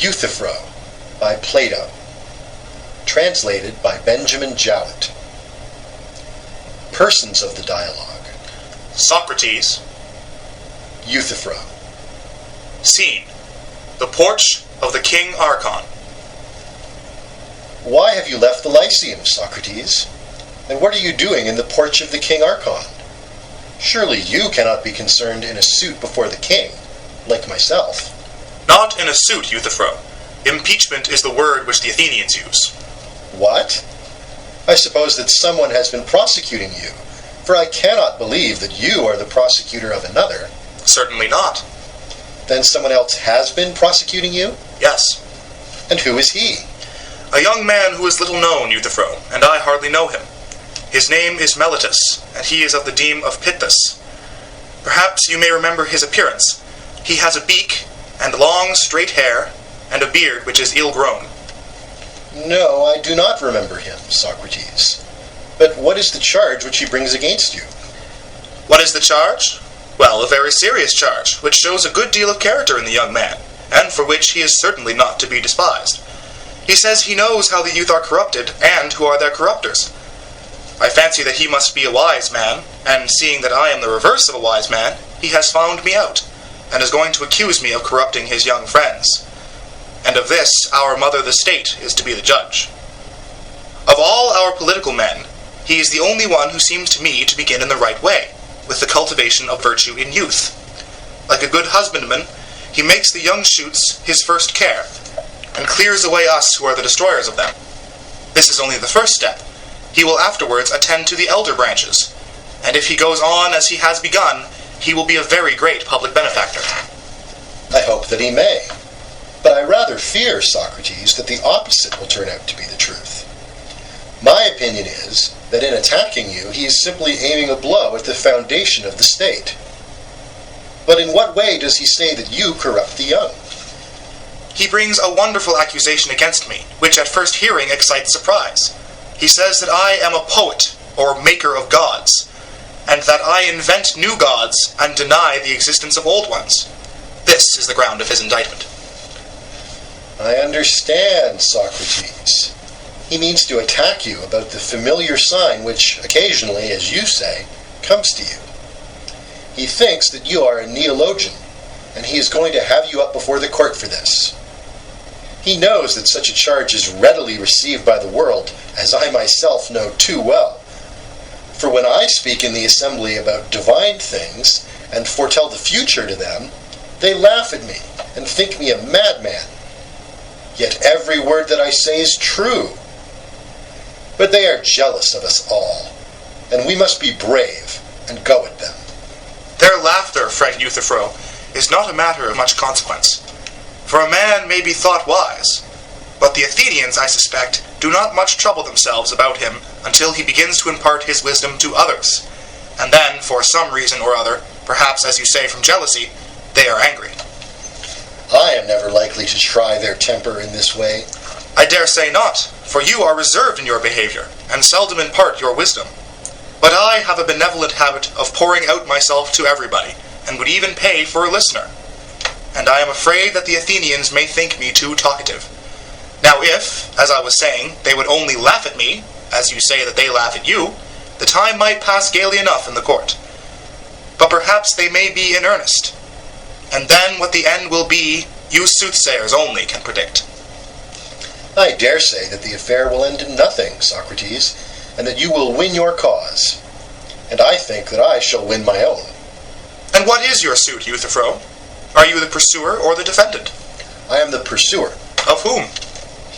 Euthyphro by Plato. Translated by Benjamin Jowett. Persons of the dialogue: Socrates. Euthyphro. Scene: the porch of the King Archon. Why have you left the Lyceum, Socrates? And what are you doing in the porch of the King Archon? Surely you cannot be concerned in a suit before the king, like myself. Not in a suit, Euthyphro. Impeachment is the word which the Athenians use. What? I suppose that someone has been prosecuting you, for I cannot believe that you are the prosecutor of another. Certainly not. Then someone else has been prosecuting you? Yes. And who is he? A young man who is little known, Euthyphro, and I hardly know him. His name is Meletus, and he is of the deme of Pithys. Perhaps you may remember his appearance. He has a beak, and long, straight hair, and a beard which is ill-grown. No, I do not remember him, Socrates. But what is the charge which he brings against you? What is the charge? Well, a very serious charge, which shows a good deal of character in the young man, and for which he is certainly not to be despised. He says he knows how the youth are corrupted, and who are their corruptors. I fancy that he must be a wise man, and seeing that I am the reverse of a wise man, he has found me out, and is going to accuse me of corrupting his young friends. And of this our mother the state is to be the judge. Of all our political men, he is the only one who seems to me to begin in the right way, with the cultivation of virtue in youth. Like a good husbandman, he makes the young shoots his first care, and clears away us who are the destroyers of them. This is only the first step. He will afterwards attend to the elder branches, and if he goes on as he has begun, he will be a very great public benefactor. I hope that he may. But I rather fear, Socrates, that the opposite will turn out to be the truth. My opinion is that in attacking you, he is simply aiming a blow at the foundation of the state. But in what way does he say that you corrupt the young? He brings a wonderful accusation against me, which at first hearing excites surprise. He says that I am a poet, or maker of gods, and that I invent new gods and deny the existence of old ones. This is the ground of his indictment. I understand, Socrates. He means to attack you about the familiar sign which occasionally, as you say, comes to you. He thinks that you are a neologian, and he is going to have you up before the court for this. He knows that such a charge is readily received by the world, as I myself know too well. For when I speak in the assembly about divine things, and foretell the future to them, they laugh at me, and think me a madman. Yet every word that I say is true. But they are jealous of us all, and we must be brave and go at them. Their laughter, friend Euthyphro, is not a matter of much consequence. For a man may be thought wise, but the Athenians, I suspect, do not much trouble themselves about him until he begins to impart his wisdom to others, and then, for some reason or other, perhaps as you say from jealousy, they are angry. I am never likely to try their temper in this way. I dare say not, for you are reserved in your behavior, and seldom impart your wisdom. But I have a benevolent habit of pouring out myself to everybody, and would even pay for a listener. And I am afraid that the Athenians may think me too talkative. Now if, as I was saying, they would only laugh at me, as you say that they laugh at you, the time might pass gaily enough in the court. But perhaps they may be in earnest. And then what the end will be, you soothsayers only can predict. I dare say that the affair will end in nothing, Socrates, and that you will win your cause. And I think that I shall win my own. And what is your suit, Euthyphro? Are you the pursuer or the defendant? I am the pursuer. Of whom?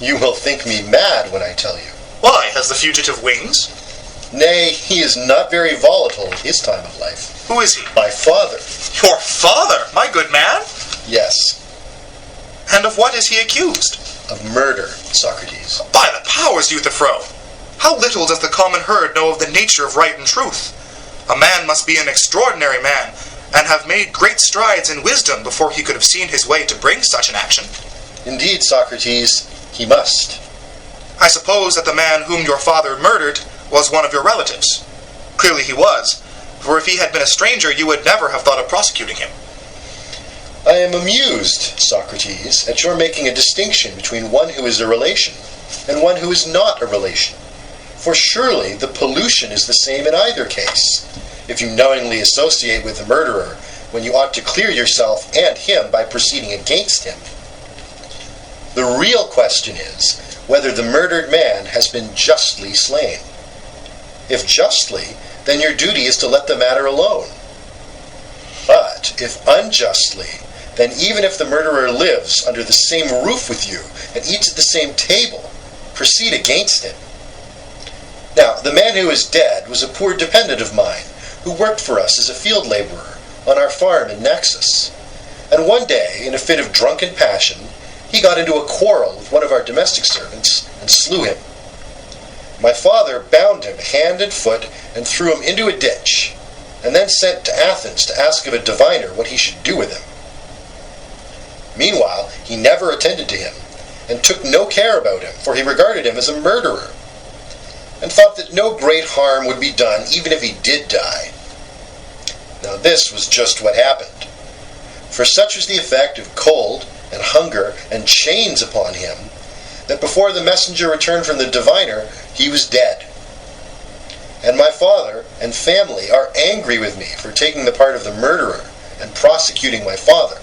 You will think me mad when I tell you. Why, has the fugitive wings? Nay, he is not very volatile at his time of life. Who is he? My father. Your father, my good man? Yes. And of what is he accused? Of murder, Socrates. By the powers, Euthyphro! How little does the common herd know of the nature of right and truth! A man must be an extraordinary man, and have made great strides in wisdom before he could have seen his way to bring such an action. Indeed, Socrates, he must. I suppose that the man whom your father murdered was one of your relatives. Clearly he was, for if he had been a stranger, you would never have thought of prosecuting him. I am amused, Socrates, at your making a distinction between one who is a relation and one who is not a relation. For surely the pollution is the same in either case, if you knowingly associate with the murderer when you ought to clear yourself and him by proceeding against him. The real question is whether the murdered man has been justly slain. If justly, then your duty is to let the matter alone. But if unjustly, then even if the murderer lives under the same roof with you and eats at the same table, proceed against him. Now, the man who is dead was a poor dependent of mine, who worked for us as a field laborer on our farm in Naxos. And one day, in a fit of drunken passion, he got into a quarrel with one of our domestic servants and slew him. My father bound him hand and foot and threw him into a ditch, and then sent to Athens to ask of a diviner what he should do with him. Meanwhile, he never attended to him, and took no care about him, for he regarded him as a murderer, and thought that no great harm would be done even if he did die. Now this was just what happened, for such was the effect of cold and hunger and chains upon him, that before the messenger returned from the diviner, he was dead. And my father and family are angry with me for taking the part of the murderer and prosecuting my father.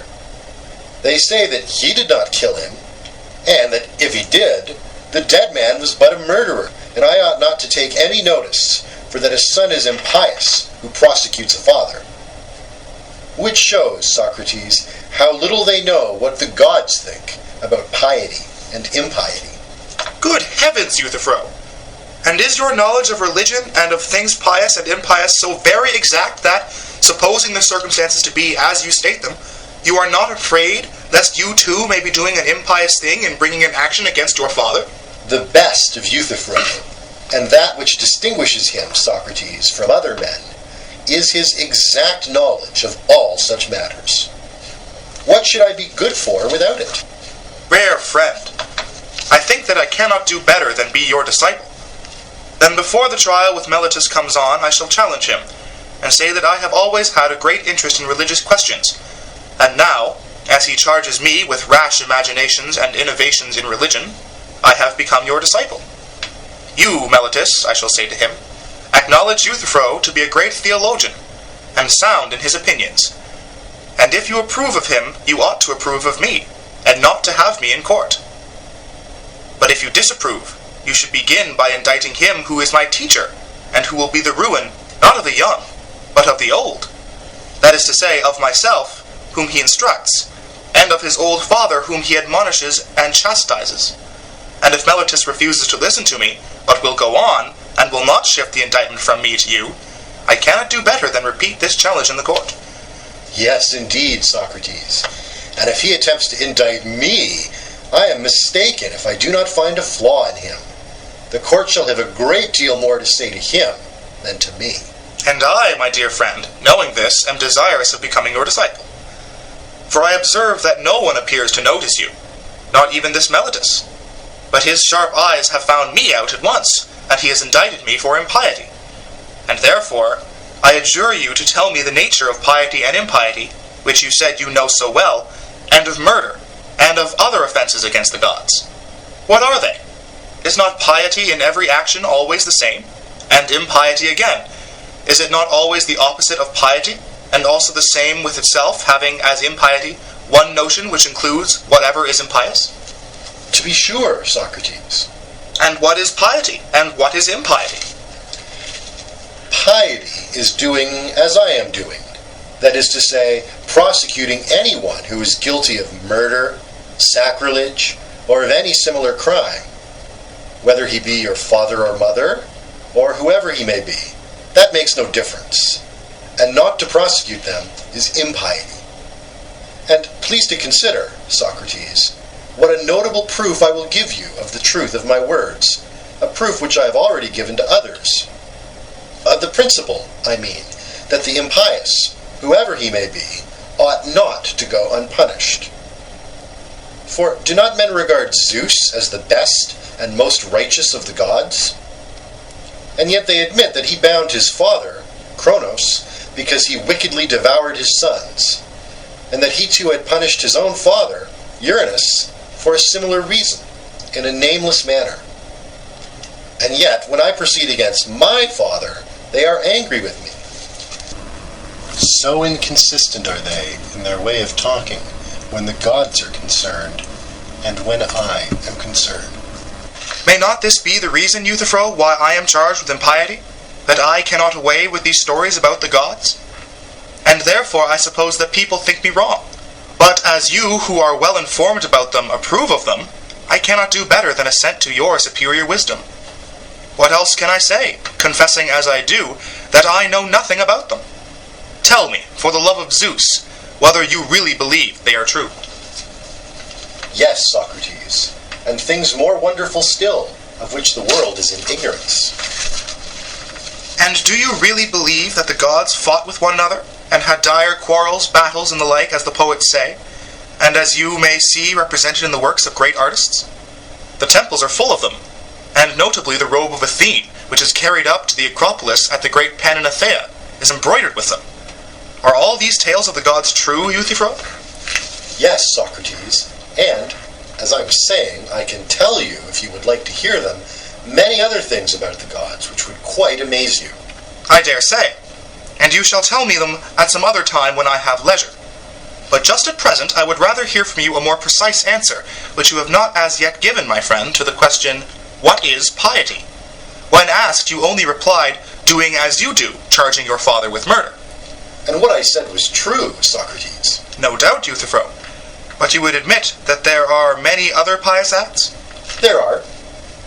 They say that he did not kill him, and that if he did, the dead man was but a murderer, and I ought not to take any notice, for that a son is impious who prosecutes a father. Which shows, Socrates, how little they know what the gods think about piety and impiety. Good heavens, Euthyphro! And is your knowledge of religion and of things pious and impious so very exact that, supposing the circumstances to be as you state them, you are not afraid lest you too may be doing an impious thing in bringing an action against your father? The best of Euthyphro, and that which distinguishes him, Socrates, from other men, is his exact knowledge of all such matters. What should I be good for without it? Rare friend, I think that I cannot do better than be your disciple. Then before the trial with Meletus comes on, I shall challenge him, and say that I have always had a great interest in religious questions, and now, as he charges me with rash imaginations and innovations in religion, I have become your disciple. You, Meletus, I shall say to him, acknowledge Euthyphro to be a great theologian, and sound in his opinions. And if you approve of him, you ought to approve of me, and not to have me in court. But if you disapprove, you should begin by indicting him who is my teacher, and who will be the ruin, not of the young, but of the old. That is to say, of myself, whom he instructs, and of his old father whom he admonishes and chastises. And if Meletus refuses to listen to me, but will go on, and will not shift the indictment from me to you, I cannot do better than repeat this challenge in the court. Yes, indeed, Socrates. And if he attempts to indict me, I am mistaken if I do not find a flaw in him. The court shall have a great deal more to say to him than to me. And I, my dear friend, knowing this, am desirous of becoming your disciple. For I observe that no one appears to notice you, not even this Meletus. But his sharp eyes have found me out at once, and he has indicted me for impiety. And therefore, I adjure you to tell me the nature of piety and impiety, which you said you know so well, and of murder, and of other offenses against the gods. What are they? Is not piety in every action always the same? And impiety again, is it not always the opposite of piety, and also the same with itself, having as impiety one notion which includes whatever is impious? To be sure, Socrates. And what is piety, and what is impiety? Piety is doing as I am doing. That is to say, prosecuting anyone who is guilty of murder, sacrilege, or of any similar crime, whether he be your father or mother, or whoever he may be. That makes no difference. And not to prosecute them is impiety. And please to consider, Socrates, what a notable proof I will give you of the truth of my words, a proof which I have already given to others. The principle, I mean, that the impious, whoever he may be, ought not to go unpunished. For do not men regard Zeus as the best and most righteous of the gods? And yet they admit that he bound his father, Cronos, because he wickedly devoured his sons. and that he too had punished his own father, Uranus, for a similar reason, in a nameless manner. And yet, when I proceed against my father, they are angry with me. So inconsistent are they in their way of talking when the gods are concerned, and when I am concerned. May not this be the reason, Euthyphro, why I am charged with impiety? That I cannot away with these stories about the gods? And therefore I suppose that people think me wrong. But as you, who are well informed about them, approve of them, I cannot do better than assent to your superior wisdom. What else can I say, confessing as I do, that I know nothing about them? Tell me, for the love of Zeus, whether you really believe they are true. Yes, Socrates, and things more wonderful still, of which the world is in ignorance. And do you really believe that the gods fought with one another, and had dire quarrels, battles, and the like, as the poets say, and as you may see represented in the works of great artists? The temples are full of them, and notably the robe of Athene, which is carried up to the Acropolis at the great Pananathea, is embroidered with them. Are all these tales of the gods true, Euthyphro? Yes, Socrates, and, as I was saying, I can tell you, if you would like to hear them, many other things about the gods which would quite amaze you. I dare say, and you shall tell me them at some other time when I have leisure. But just at present I would rather hear from you a more precise answer, which you have not as yet given, my friend, to the question, what is piety? When asked, you only replied, doing as you do, charging your father with murder. And what I said was true, Socrates. No doubt, Euthyphro. But you would admit that there are many other pious acts? There are.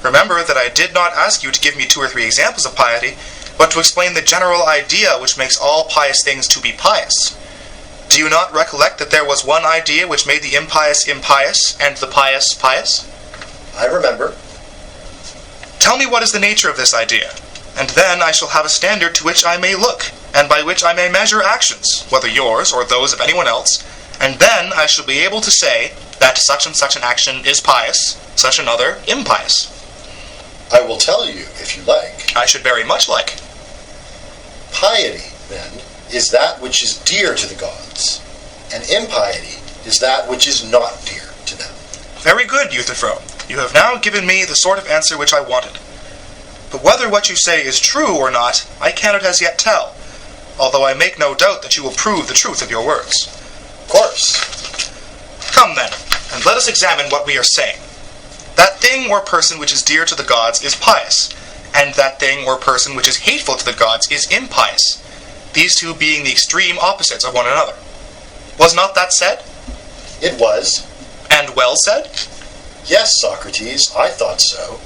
Remember that I did not ask you to give me 2 or 3 examples of piety, but to explain the general idea which makes all pious things to be pious. Do you not recollect that there was one idea which made the impious impious, and the pious pious? I remember. Tell me what is the nature of this idea, and then I shall have a standard to which I may look, and by which I may measure actions, whether yours or those of anyone else, and then I shall be able to say that such and such an action is pious, such another impious. I will tell you, if you like. I should very much like. Piety, then, is that which is dear to the gods, and impiety is that which is not dear to them. Very good, Euthyphro. You have now given me the sort of answer which I wanted. But whether what you say is true or not, I cannot as yet tell, although I make no doubt that you will prove the truth of your words. Of course. Come then, and let us examine what we are saying. That thing or person which is dear to the gods is pious, and that thing or person which is hateful to the gods is impious, these two being the extreme opposites of one another. Was not that said? It was. And well said? Yes, Socrates, I thought so.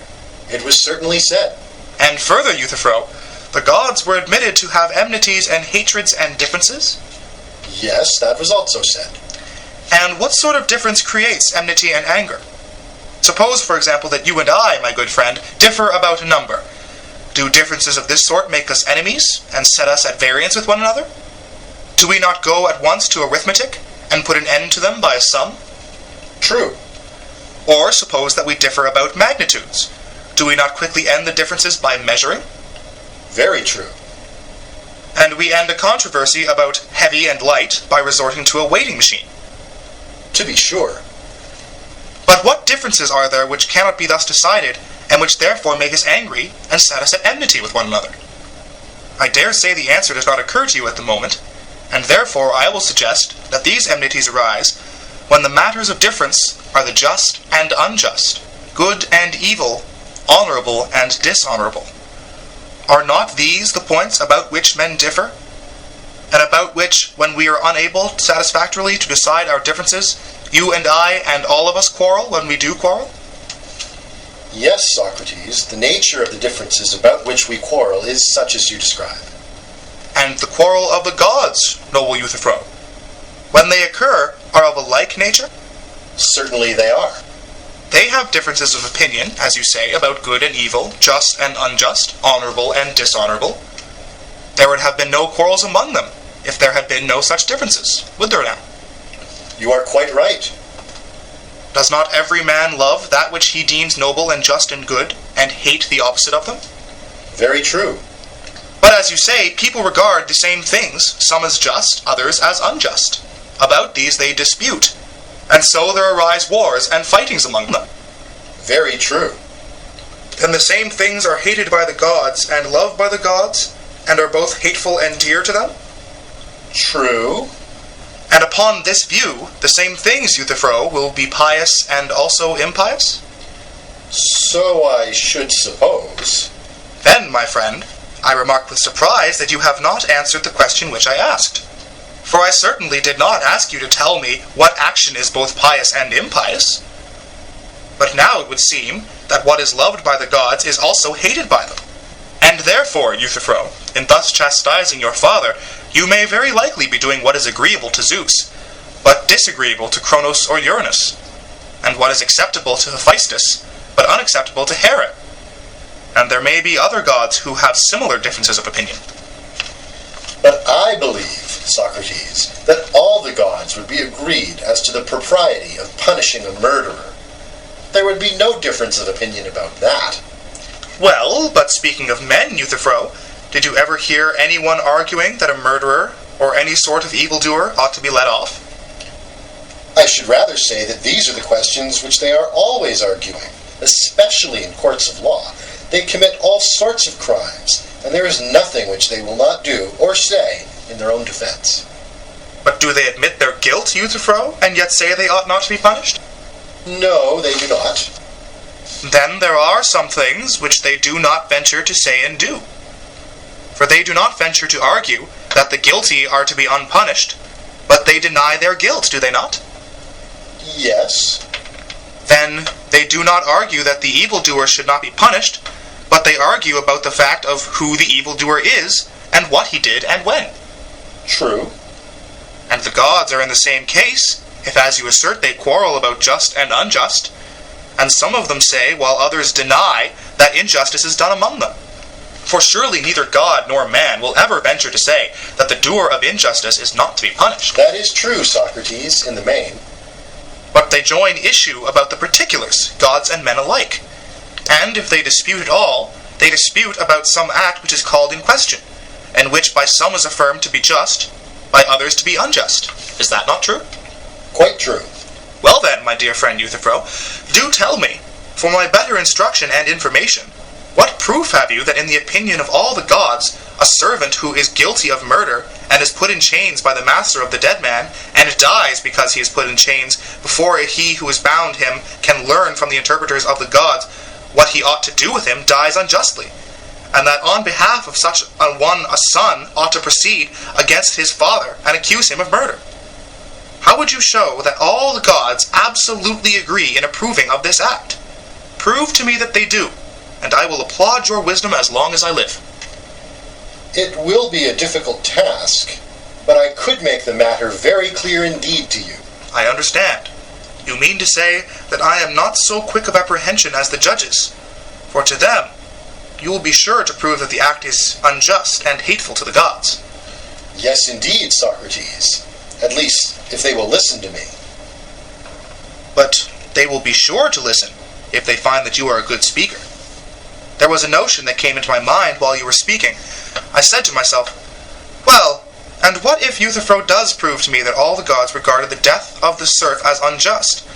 It was certainly said. And further, Euthyphro, the gods were admitted to have enmities and hatreds and differences? Yes, that was also said. And what sort of difference creates enmity and anger? Suppose, for example, that you and I, my good friend, differ about a number. Do differences of this sort make us enemies, and set us at variance with one another? Do we not go at once to arithmetic, and put an end to them by a sum? True. Or suppose that we differ about magnitudes. Do we not quickly end the differences by measuring? Very true. And we end a controversy about heavy and light by resorting to a weighting machine. To be sure. But what differences are there which cannot be thus decided, and which therefore make us angry and set us at enmity with one another? I dare say the answer does not occur to you at the moment, and therefore I will suggest that these enmities arise when the matters of difference are the just and unjust, good and evil, honorable and dishonorable. Are not these the points about which men differ, and about which, when we are unable satisfactorily to decide our differences, you and I and all of us quarrel when we do quarrel? Yes, Socrates, the nature of the differences about which we quarrel is such as you describe. And the quarrel of the gods, noble Euthyphro, when they occur, are of a like nature? Certainly they are. They have differences of opinion, as you say, about good and evil, just and unjust, honorable and dishonorable. There would have been no quarrels among them if there had been no such differences, would there now? You are quite right. Does not every man love that which he deems noble and just and good, and hate the opposite of them? Very true. But as you say, people regard the same things, some as just, others as unjust. About these they dispute, and so there arise wars and fightings among them. Very true. Then the same things are hated by the gods and loved by the gods, and are both hateful and dear to them? True. And upon this view, the same things, Euthyphro, will be pious and also impious? So I should suppose. Then, my friend, I remark with surprise that you have not answered the question which I asked. For I certainly did not ask you to tell me what action is both pious and impious. But now it would seem that what is loved by the gods is also hated by them. And therefore, Euthyphro, in thus chastising your father, you may very likely be doing what is agreeable to Zeus, but disagreeable to Cronos or Uranus, and what is acceptable to Hephaestus, but unacceptable to Hera. And there may be other gods who have similar differences of opinion. But I believe, Socrates, that all the gods would be agreed as to the propriety of punishing a murderer. There would be no difference of opinion about that. Well, but speaking of men, Euthyphro, did you ever hear anyone arguing that a murderer or any sort of evildoer ought to be let off? I should rather say that these are the questions which they are always arguing, especially in courts of law. They commit all sorts of crimes, and there is nothing which they will not do or say in their own defense. But do they admit their guilt, Euthyphro, and yet say they ought not to be punished? No, they do not. Then there are some things which they do not venture to say and do. For they do not venture to argue that the guilty are to be unpunished, but they deny their guilt, do they not? Yes. Then they do not argue that the evildoer should not be punished, but they argue about the fact of who the evildoer is, and what he did and when. True. And the gods are in the same case, if as you assert they quarrel about just and unjust, and some of them say, while others deny, that injustice is done among them. For surely neither God nor man will ever venture to say that the doer of injustice is not to be punished. That is true, Socrates, in the main. But they join issue about the particulars, gods and men alike. And if they dispute at all, they dispute about some act which is called in question, and which by some is affirmed to be just, by others to be unjust. Is that not true? Quite true. Well then, my dear friend Euthyphro, do tell me, for my better instruction and information, what proof have you that in the opinion of all the gods, a servant who is guilty of murder and is put in chains by the master of the dead man, and dies because he is put in chains, before he who has bound him can learn from the interpreters of the gods what he ought to do with him, dies unjustly, and that on behalf of such a son ought to proceed against his father and accuse him of murder? How would you show that all the gods absolutely agree in approving of this act? Prove to me that they do, and I will applaud your wisdom as long as I live. It will be a difficult task, but I could make the matter very clear indeed to you. I understand. You mean to say that I am not so quick of apprehension as the judges, for to them you will be sure to prove that the act is unjust and hateful to the gods. Yes, indeed, Socrates. At least, if they will listen to me. But they will be sure to listen if they find that you are a good speaker. There was a notion that came into my mind while you were speaking. I said to myself, well, and what if Euthyphro does prove to me that all the gods regarded the death of the serf as unjust?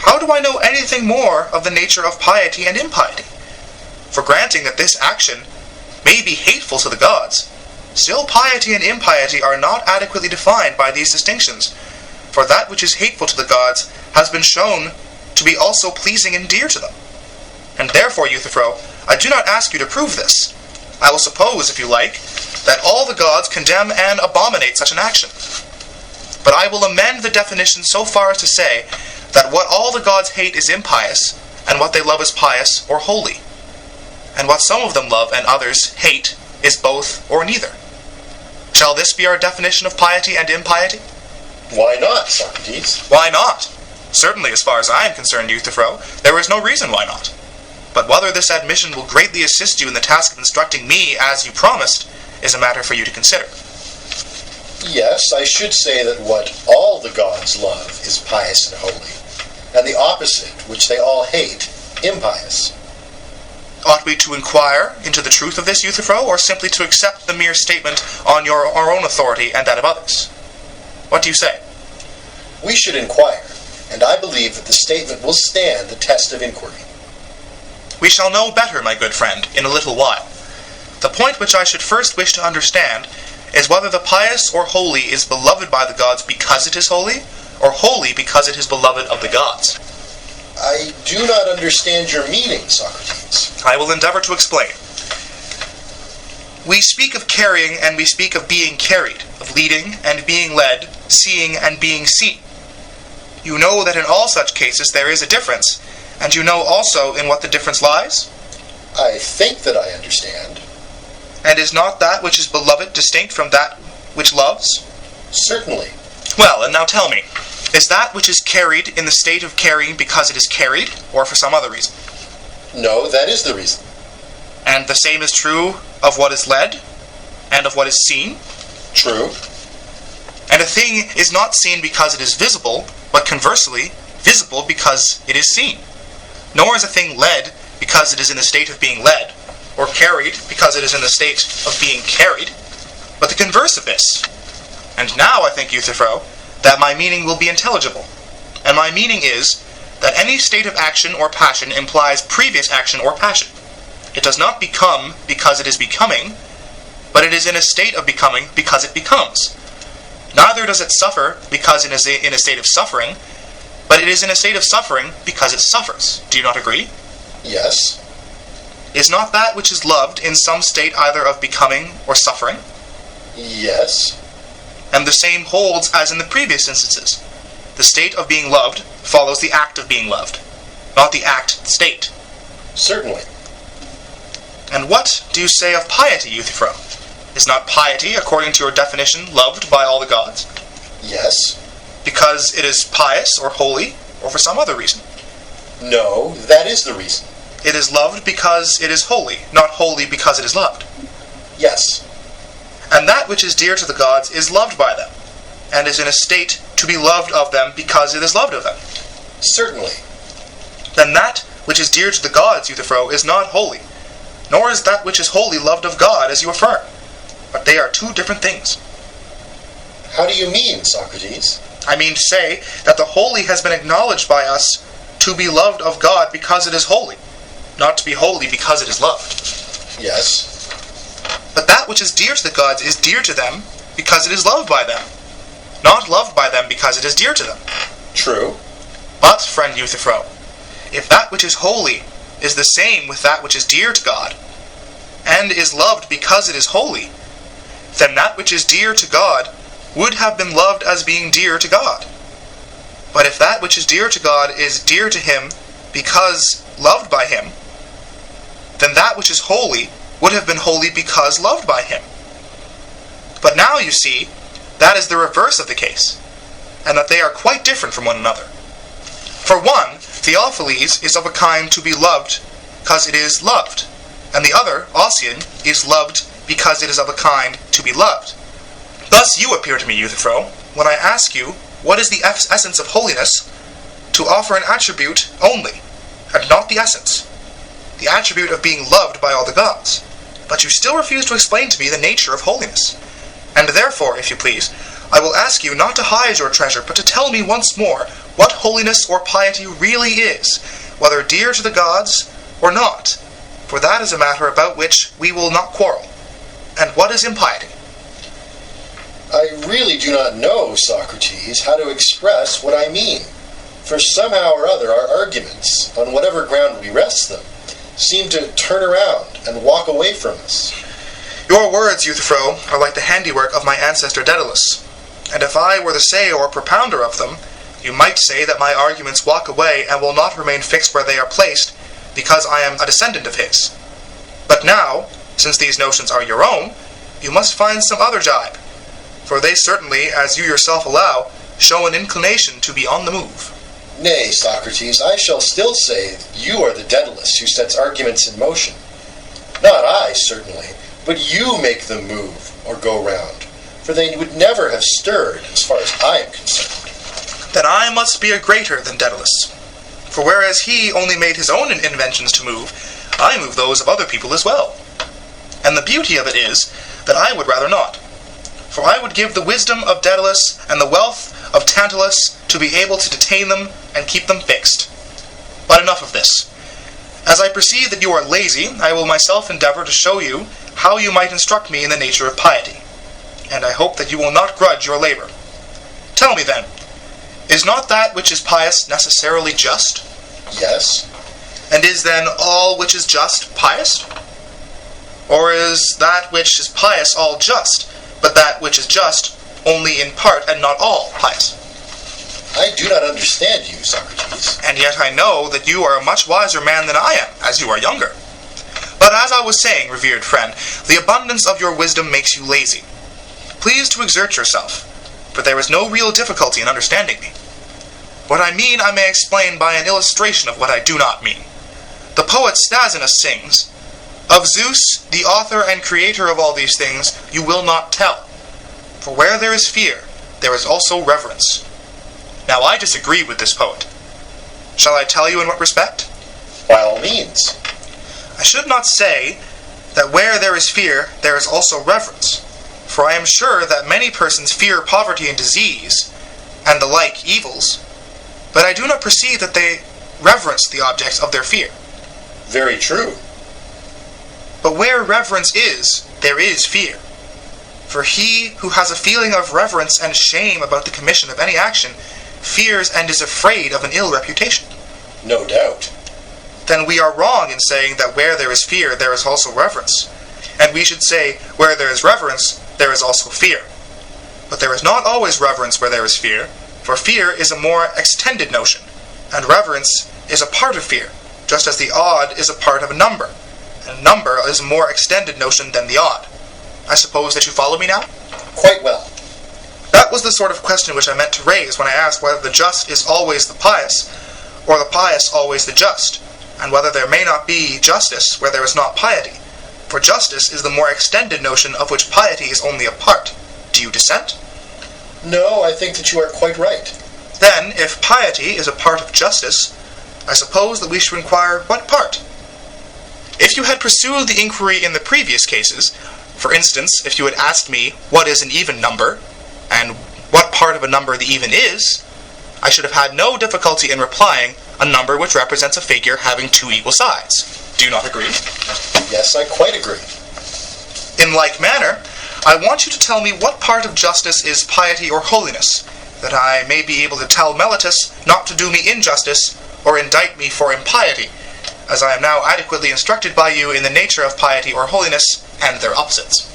How do I know anything more of the nature of piety and impiety? For granting that this action may be hateful to the gods, still piety and impiety are not adequately defined by these distinctions, for that which is hateful to the gods has been shown to be also pleasing and dear to them. And therefore, Euthyphro, I do not ask you to prove this. I will suppose, if you like, that all the gods condemn and abominate such an action. But I will amend the definition so far as to say that what all the gods hate is impious, and what they love is pious or holy. And what some of them love and others hate is both or neither. Shall this be our definition of piety and impiety? Why not, Socrates? Why not? Certainly, as far as I am concerned, Euthyphro, there is no reason why not. But whether this admission will greatly assist you in the task of instructing me, as you promised, is a matter for you to consider. Yes, I should say that what all the gods love is pious and holy, and the opposite, which they all hate, impious. Ought we to inquire into the truth of this, Euthyphro, or simply to accept the mere statement on our own authority and that of others? What do you say? We should inquire, and I believe that the statement will stand the test of inquiry. We shall know better, my good friend, in a little while. The point which I should first wish to understand is whether the pious or holy is beloved by the gods because it is holy, or holy because it is beloved of the gods. I do not understand your meaning, Socrates. I will endeavor to explain. We speak of carrying and we speak of being carried, of leading and being led, seeing and being seen. You know that in all such cases there is a difference, and you know also in what the difference lies? I think that I understand. And is not that which is beloved distinct from that which loves? Certainly. Well, and now tell me, is that which is carried in the state of carrying because it is carried, or for some other reason? No, that is the reason. And the same is true of what is led, and of what is seen? True. And a thing is not seen because it is visible, but conversely, visible because it is seen. Nor is a thing led because it is in the state of being led, or carried because it is in the state of being carried, but the converse of this. And now I think, Euthyphro, that my meaning will be intelligible. And my meaning is that any state of action or passion implies previous action or passion. It does not become because it is becoming, but it is in a state of becoming because it becomes. Neither does it suffer because it is in a state of suffering, but it is in a state of suffering because it suffers. Do you not agree? Yes. Is not that which is loved in some state either of becoming or suffering? Yes. And the same holds as in the previous instances. The state of being loved follows the act of being loved, not the act state. Certainly. And what do you say of piety, Euthyphro? Is not piety, according to your definition, loved by all the gods? Yes. Because it is pious or holy, or for some other reason? No, that is the reason. It is loved because it is holy, not holy because it is loved. Yes. And that which is dear to the gods is loved by them, and is in a state to be loved of them because it is loved of them. Certainly. Then that which is dear to the gods, Euthyphro, is not holy, nor is that which is holy loved of God, as you affirm. But they are two different things. How do you mean, Socrates? I mean to say that the holy has been acknowledged by us to be loved of God because it is holy, not to be holy because it is loved. Yes. But that which is dear to the gods is dear to them because it is loved by them, not loved by them because it is dear to them. True. But, friend Euthyphro, if that which is holy is the same with that which is dear to God, and is loved because it is holy, then that which is dear to God would have been loved as being dear to God. But if that which is dear to God is dear to him because loved by him, then that which is holy would have been holy because loved by him. But now you see, that is the reverse of the case, and that they are quite different from one another. For one, Theophiles is of a kind to be loved because it is loved, and the other, Ossian, is loved because it is of a kind to be loved. Thus you appear to me, Euthyphro, when I ask you, what is the essence of holiness, to offer an attribute only, and not the essence, the attribute of being loved by all the gods. But you still refuse to explain to me the nature of holiness. And therefore, if you please, I will ask you not to hide your treasure, but to tell me once more what holiness or piety really is, whether dear to the gods or not, for that is a matter about which we will not quarrel. And what is impiety? I really do not know, Socrates, how to express what I mean. For somehow or other our arguments, on whatever ground we rest them, seem to turn around and walk away from us. Your words, Euthyphro, are like the handiwork of my ancestor Daedalus, and if I were the sayer or propounder of them, you might say that my arguments walk away and will not remain fixed where they are placed, because I am a descendant of his. But now, since these notions are your own, you must find some other jibe, for they certainly, as you yourself allow, show an inclination to be on the move. Nay, Socrates, I shall still say you are the Daedalus who sets arguments in motion. Not I, certainly, but you make them move or go round, for they would never have stirred as far as I am concerned. Then I must be a greater than Daedalus, for whereas he only made his own inventions to move, I move those of other people as well. And the beauty of it is that I would rather not, for I would give the wisdom of Daedalus and the wealth of Tantalus to be able to detain them and keep them fixed. But enough of this. As I perceive that you are lazy, I will myself endeavor to show you how you might instruct me in the nature of piety, and I hope that you will not grudge your labor. Tell me then, is not that which is pious necessarily just? Yes. And is then all which is just pious? Or is that which is pious all just, but that which is just only in part and not all pious? I do not understand you, Socrates. And yet I know that you are a much wiser man than I am, as you are younger. But as I was saying, revered friend, the abundance of your wisdom makes you lazy. Please to exert yourself, for there is no real difficulty in understanding me. What I mean I may explain by an illustration of what I do not mean. The poet Stasinus sings, "Of Zeus, the author and creator of all these things, you will not tell. For where there is fear, there is also reverence." Now I disagree with this poet. Shall I tell you in what respect? By all means. I should not say that where there is fear, there is also reverence. For I am sure that many persons fear poverty and disease, and the like evils, but I do not perceive that they reverence the objects of their fear. Very true. But where reverence is, there is fear. For he who has a feeling of reverence and shame about the commission of any action fears and is afraid of an ill reputation. No doubt. Then we are wrong in saying that where there is fear, there is also reverence. And we should say, where there is reverence, there is also fear. But there is not always reverence where there is fear, for fear is a more extended notion, and reverence is a part of fear, just as the odd is a part of a number, and number is a more extended notion than the odd. I suppose that you follow me now? Quite well. That was the sort of question which I meant to raise when I asked whether the just is always the pious, or the pious always the just, and whether there may not be justice where there is not piety, for justice is the more extended notion of which piety is only a part. Do you dissent? No, I think that you are quite right. Then, if piety is a part of justice, I suppose that we should inquire what part. If you had pursued the inquiry in the previous cases, for instance, if you had asked me what is an even number, and what part of a number the even is, I should have had no difficulty in replying a number which represents a figure having two equal sides. Do you not agree? Yes, I quite agree. In like manner, I want you to tell me what part of justice is piety or holiness, that I may be able to tell Meletus not to do me injustice or indict me for impiety, as I am now adequately instructed by you in the nature of piety or holiness and their opposites.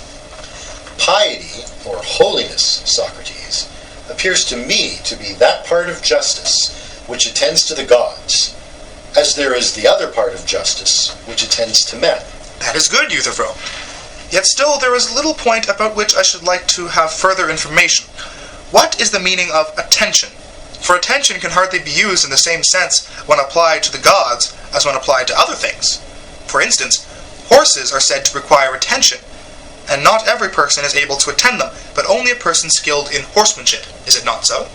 Piety, or holiness, Socrates, appears to me to be that part of justice which attends to the gods, as there is the other part of justice which attends to men. That is good, Euthyphro. Yet still there is a little point about which I should like to have further information. What is the meaning of attention? For attention can hardly be used in the same sense when applied to the gods as when applied to other things. For instance, horses are said to require attention, and not every person is able to attend them, but only a person skilled in horsemanship. Is it not so?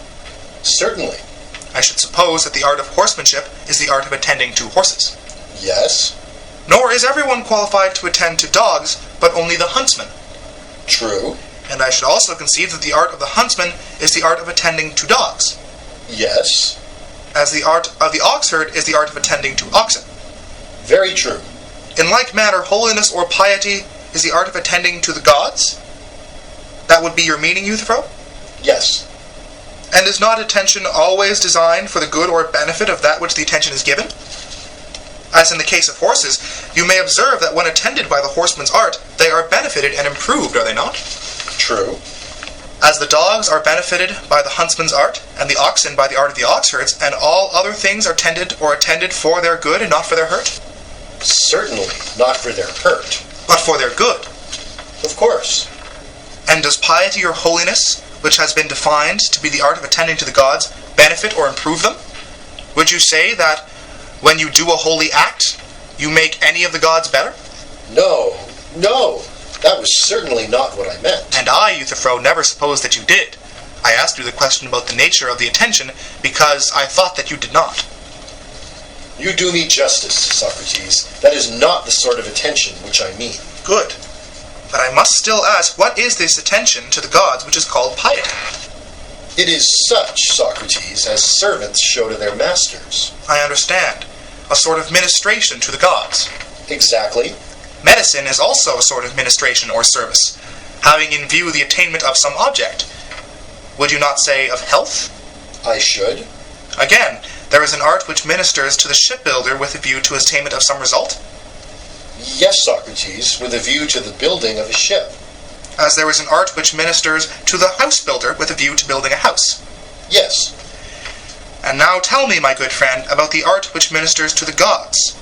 Certainly. I should suppose that the art of horsemanship is the art of attending to horses. Yes. Nor is everyone qualified to attend to dogs, but only the huntsman. True. And I should also conceive that the art of the huntsman is the art of attending to dogs. Yes. As the art of the oxherd is the art of attending to oxen. Very true. In like manner, holiness or piety is the art of attending to the gods? That would be your meaning, Euthyphro? Yes. And is not attention always designed for the good or benefit of that which the attention is given? As in the case of horses, you may observe that when attended by the horseman's art, they are benefited and improved, are they not? True. As the dogs are benefited by the huntsman's art, and the oxen by the art of the oxherds, and all other things are tended or attended for their good and not for their hurt? Certainly not for their hurt. But for their good. Of course. And does piety or holiness, which has been defined to be the art of attending to the gods, benefit or improve them? Would you say that when you do a holy act, you make any of the gods better? No. That was certainly not what I meant. And I, Euthyphro, never supposed that you did. I asked you the question about the nature of the attention because I thought that you did not. You do me justice, Socrates. That is not the sort of attention which I mean. Good. But I must still ask, what is this attention to the gods which is called piety? It is such, Socrates, as servants show to their masters. I understand. A sort of ministration to the gods. Exactly. Medicine is also a sort of ministration or service, having in view the attainment of some object. Would you not say of health? I should. Again, there is an art which ministers to the shipbuilder with a view to attainment of some result? Yes, Socrates, with a view to the building of a ship. As there is an art which ministers to the house builder with a view to building a house. Yes. And now tell me, my good friend, about the art which ministers to the gods.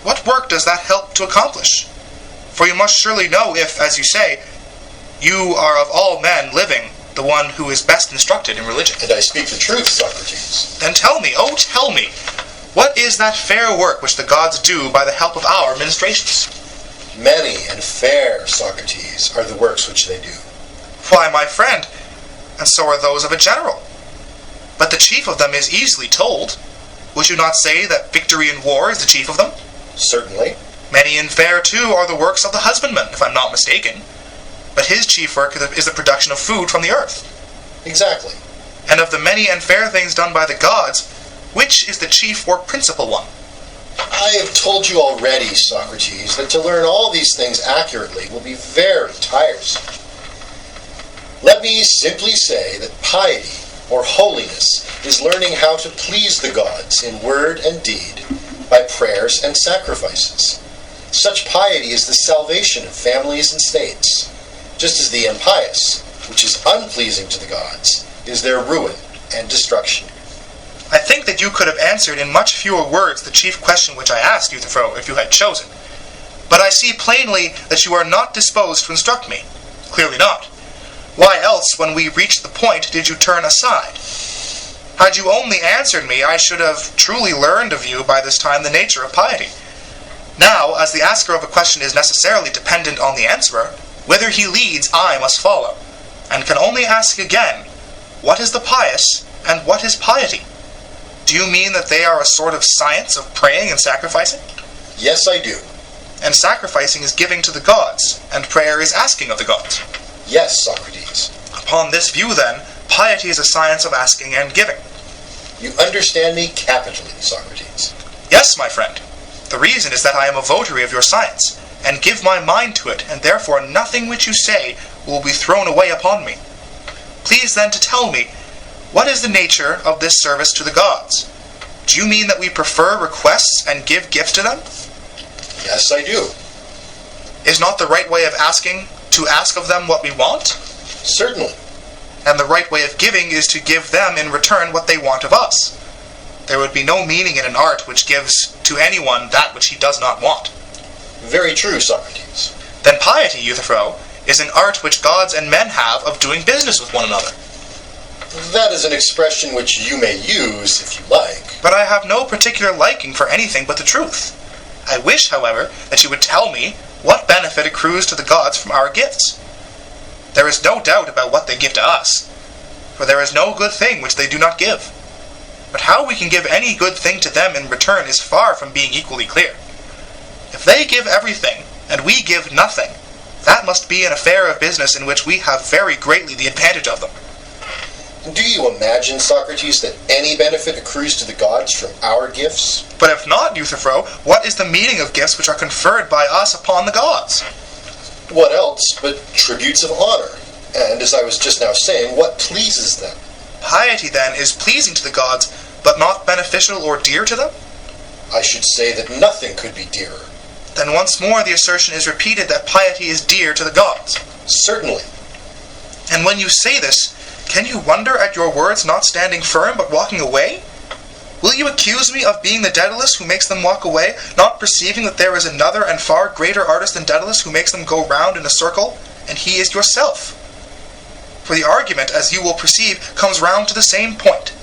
What work does that help to accomplish? For you must surely know if, as you say, you are of all men living the one who is best instructed in religion. And I speak the truth, Socrates. Then tell me, oh tell me, what is that fair work which the gods do by the help of our ministrations? Many and fair, Socrates, are the works which they do. Why, my friend, and so are those of a general. But the chief of them is easily told. Would you not say that victory in war is the chief of them? Certainly. Many and fair, too, are the works of the husbandman, if I'm not mistaken. But his chief work is the production of food from the earth. Exactly. And of the many and fair things done by the gods, which is the chief or principal one? I have told you already, Socrates, that to learn all these things accurately will be very tiresome. Let me simply say that piety, or holiness, is learning how to please the gods in word and deed by prayers and sacrifices. Such piety is the salvation of families and states, just as the impious, which is unpleasing to the gods, is their ruin and destruction. I think that you could have answered in much fewer words the chief question which I asked, Euthyphro, if you had chosen. But I see plainly that you are not disposed to instruct me. Clearly not. Why else, when we reached the point, did you turn aside? Had you only answered me, I should have truly learned of you by this time the nature of piety. Now, as the asker of a question is necessarily dependent on the answerer, whither he leads I must follow, and can only ask again, what is the pious, and what is piety? Do you mean that they are a sort of science of praying and sacrificing? Yes, I do. And sacrificing is giving to the gods, and prayer is asking of the gods. Yes, Socrates. Upon this view, then, piety is a science of asking and giving. You understand me capitally, Socrates. Yes, my friend. The reason is that I am a votary of your science, and give my mind to it, and therefore nothing which you say will be thrown away upon me. Please then to tell me, what is the nature of this service to the gods? Do you mean that we prefer requests and give gifts to them? Yes, I do. Is not the right way of asking to ask of them what we want? Certainly. And the right way of giving is to give them in return what they want of us. There would be no meaning in an art which gives to anyone that which he does not want. Very true, Socrates. Then piety, Euthyphro, is an art which gods and men have of doing business with one another. That is an expression which you may use if you like. But I have no particular liking for anything but the truth. I wish, however, that you would tell me what benefit accrues to the gods from our gifts. There is no doubt about what they give to us, for there is no good thing which they do not give. But how we can give any good thing to them in return is far from being equally clear. If they give everything, and we give nothing, that must be an affair of business in which we have very greatly the advantage of them. Do you imagine, Socrates, that any benefit accrues to the gods from our gifts? But if not, Euthyphro, what is the meaning of gifts which are conferred by us upon the gods? What else but tributes of honor? And, as I was just now saying, what pleases them? Piety, then, is pleasing to the gods, but not beneficial or dear to them? I should say that nothing could be dearer. Then once more the assertion is repeated that piety is dear to the gods. Certainly. And when you say this, can you wonder at your words not standing firm but walking away? Will you accuse me of being the Daedalus who makes them walk away, not perceiving that there is another and far greater artist than Daedalus who makes them go round in a circle, and he is yourself? For the argument, as you will perceive, comes round to the same point.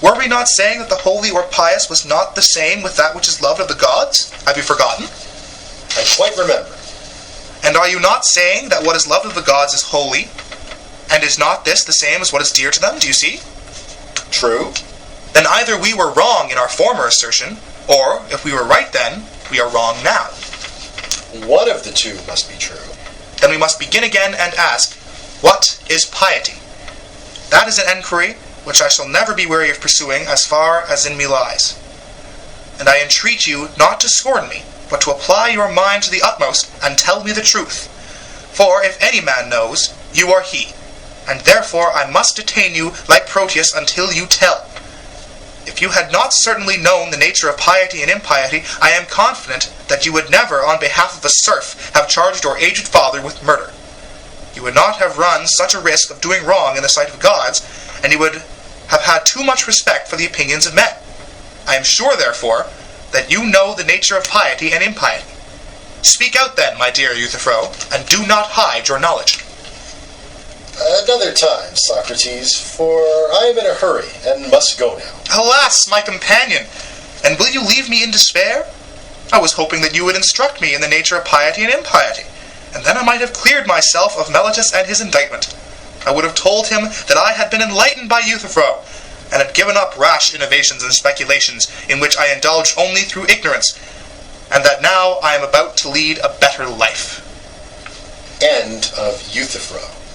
Were we not saying that the holy or pious was not the same with that which is loved of the gods? Have you forgotten? I quite remember. And are you not saying that what is loved of the gods is holy? And is not this the same as what is dear to them? Do you see? True. Then either we were wrong in our former assertion, or, if we were right then, we are wrong now. One of the two must be true. Then we must begin again and ask, what is piety? That is an enquiry which I shall never be weary of pursuing as far as in me lies. And I entreat you not to scorn me, but to apply your mind to the utmost, and tell me the truth. For if any man knows, you are he, and therefore I must detain you like Proteus until you tell. If you had not certainly known the nature of piety and impiety, I am confident that you would never, on behalf of a serf, have charged your aged father with murder. You would not have run such a risk of doing wrong in the sight of gods, and you would have had too much respect for the opinions of men. I am sure, therefore, that you know the nature of piety and impiety. Speak out then, my dear Euthyphro, and do not hide your knowledge. Another time, Socrates, for I am in a hurry, and must go now. Alas, my companion, and will you leave me in despair? I was hoping that you would instruct me in the nature of piety and impiety, and then I might have cleared myself of Meletus and his indictment. I would have told him that I had been enlightened by Euthyphro, and had given up rash innovations and speculations in which I indulged only through ignorance, and that now I am about to lead a better life. End of Euthyphro.